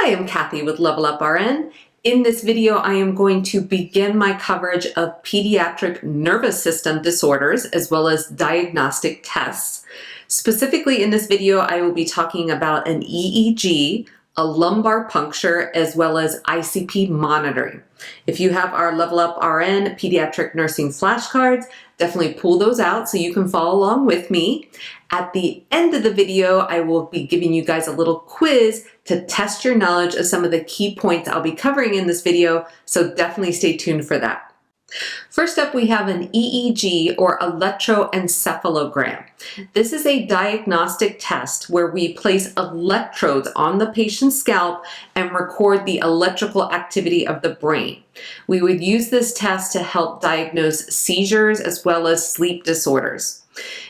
Hi, I'm Cathy with Level Up RN. In this video, I am going to begin my coverage of pediatric nervous system disorders as well as diagnostic tests. Specifically in this video, I will be talking about an EEG, a lumbar puncture, as well as ICP monitoring. If you have our Level Up RN Pediatric Nursing flashcards, definitely pull those out so you can follow along with me. At the end of the video, I will be giving you guys a little quiz to test your knowledge of some of the key points I'll be covering in this video, so definitely stay tuned for that. First up, we have an EEG or electroencephalogram. This is a diagnostic test where we place electrodes on the patient's scalp and record the electrical activity of the brain. We would use this test to help diagnose seizures as well as sleep disorders.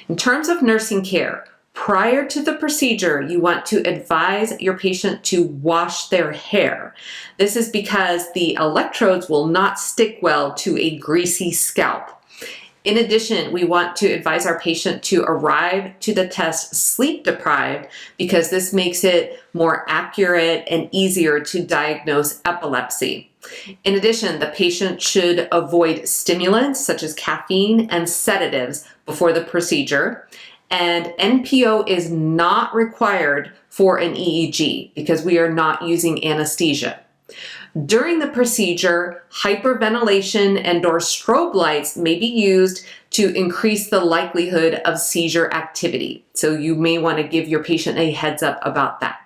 In terms of nursing care, prior to the procedure, you want to advise your patient to wash their hair. This is because the electrodes will not stick well to a greasy scalp. In addition, we want to advise our patient to arrive to the test sleep deprived because this makes it more accurate and easier to diagnose epilepsy. In addition, the patient should avoid stimulants such as caffeine and sedatives before the procedure. And NPO is not required for an EEG because we are not using anesthesia. During the procedure, hyperventilation and/or strobe lights may be used to increase the likelihood of seizure activity. So you may want to give your patient a heads up about that.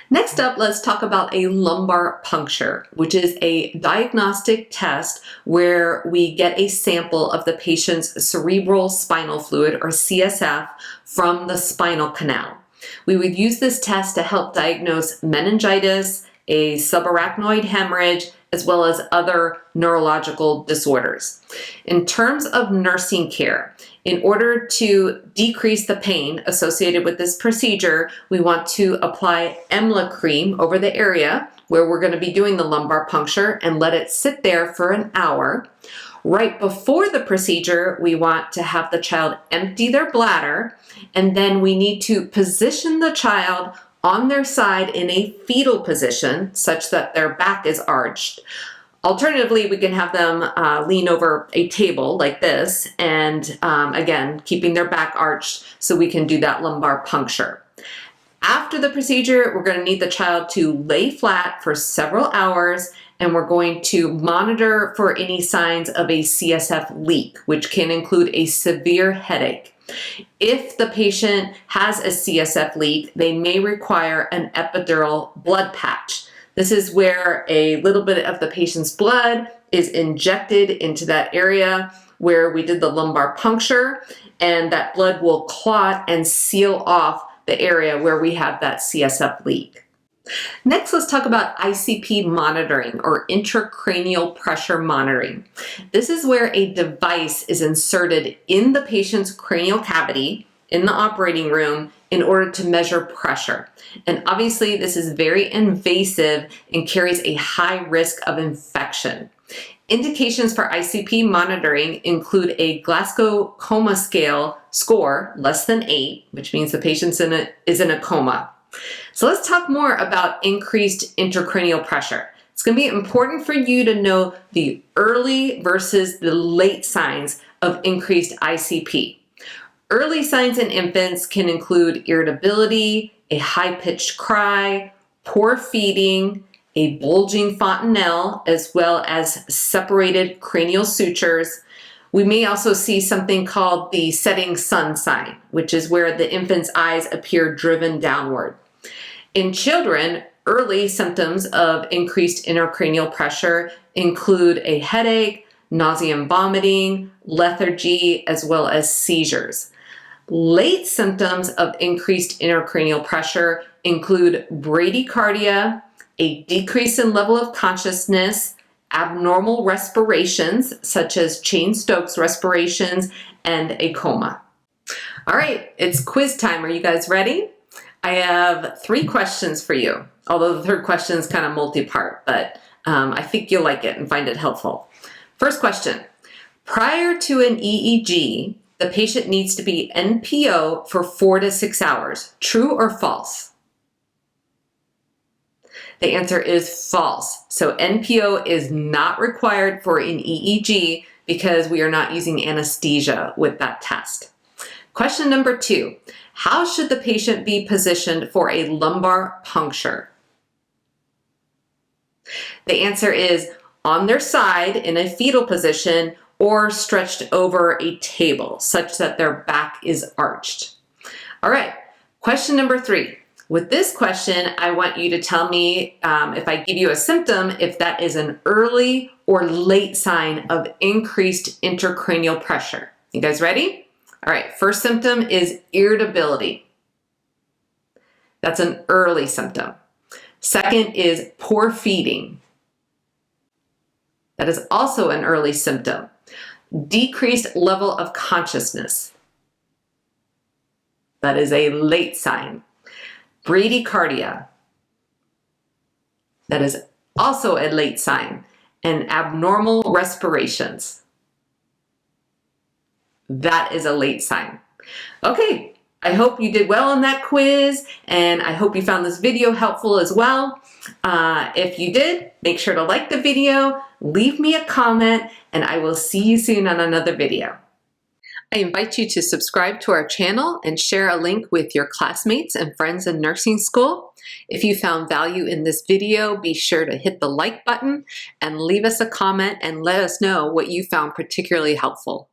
Next up, let's talk about a lumbar puncture, which is a diagnostic test where we get a sample of the patient's cerebral spinal fluid, or CSF, from the spinal canal. We would use this test to help diagnose meningitis, a subarachnoid hemorrhage, as well as other neurological disorders. In terms of nursing care, in order to decrease the pain associated with this procedure, we want to apply EMLA cream over the area where we're going to be doing the lumbar puncture and let it sit there for an hour. Right before the procedure, we want to have the child empty their bladder, and then we need to position the child on their side in a fetal position such that their back is arched. Alternatively, we can have them lean over a table like this and again, keeping their back arched so we can do that lumbar puncture. After the procedure, we're going to need the child to lay flat for several hours, and we're going to monitor for any signs of a CSF leak, which can include a severe headache. If the patient has a CSF leak, they may require an epidural blood patch. This is where a little bit of the patient's blood is injected into that area where we did the lumbar puncture, and that blood will clot and seal off the area where we have that CSF leak. Next, let's talk about ICP monitoring, or intracranial pressure monitoring. This is where a device is inserted in the patient's cranial cavity in the operating room in order to measure pressure. And obviously, this is very invasive and carries a high risk of infection. Indications for ICP monitoring include a Glasgow Coma Scale score less than 8, which means the patient is in a coma. So let's talk more about increased intracranial pressure. It's going to be important for you to know the early versus the late signs of increased ICP. Early signs in infants can include irritability, a high-pitched cry, poor feeding, a bulging fontanelle, as well as separated cranial sutures. We may also see something called the setting sun sign, which is where the infant's eyes appear driven downward. In children, early symptoms of increased intracranial pressure include a headache, nausea and vomiting, lethargy, as well as seizures. Late symptoms of increased intracranial pressure include bradycardia, a decrease in level of consciousness, abnormal respirations, such as Cheyne-Stokes respirations, and a coma. All right, it's quiz time. Are you guys ready? I have 3 questions for you, although the third question is kind of multi-part, but I think you'll like it and find it helpful. First question, prior to an EEG, the patient needs to be NPO for 4 to 6 hours. True or false? The answer is false. So NPO is not required for an EEG because we are not using anesthesia with that test. Question number 2, how should the patient be positioned for a lumbar puncture? The answer is on their side in a fetal position or stretched over a table such that their back is arched. All right, question number 3. With this question, I want you to tell me if I give you a symptom, if that is an early or late sign of increased intracranial pressure. You guys ready? All right, first symptom is irritability. That's an early symptom. Second is poor feeding. That is also an early symptom. Decreased level of consciousness. That is a late sign. Bradycardia. That is also a late sign. And abnormal respirations. That is a late sign. Okay, I hope you did well on that quiz, and I hope you found this video helpful as well. If you did, make sure to like the video, leave me a comment, and I will see you soon on another video. I invite you to subscribe to our channel and share a link with your classmates and friends in nursing school. If you found value in this video, be sure to hit the like button and leave us a comment and let us know what you found particularly helpful.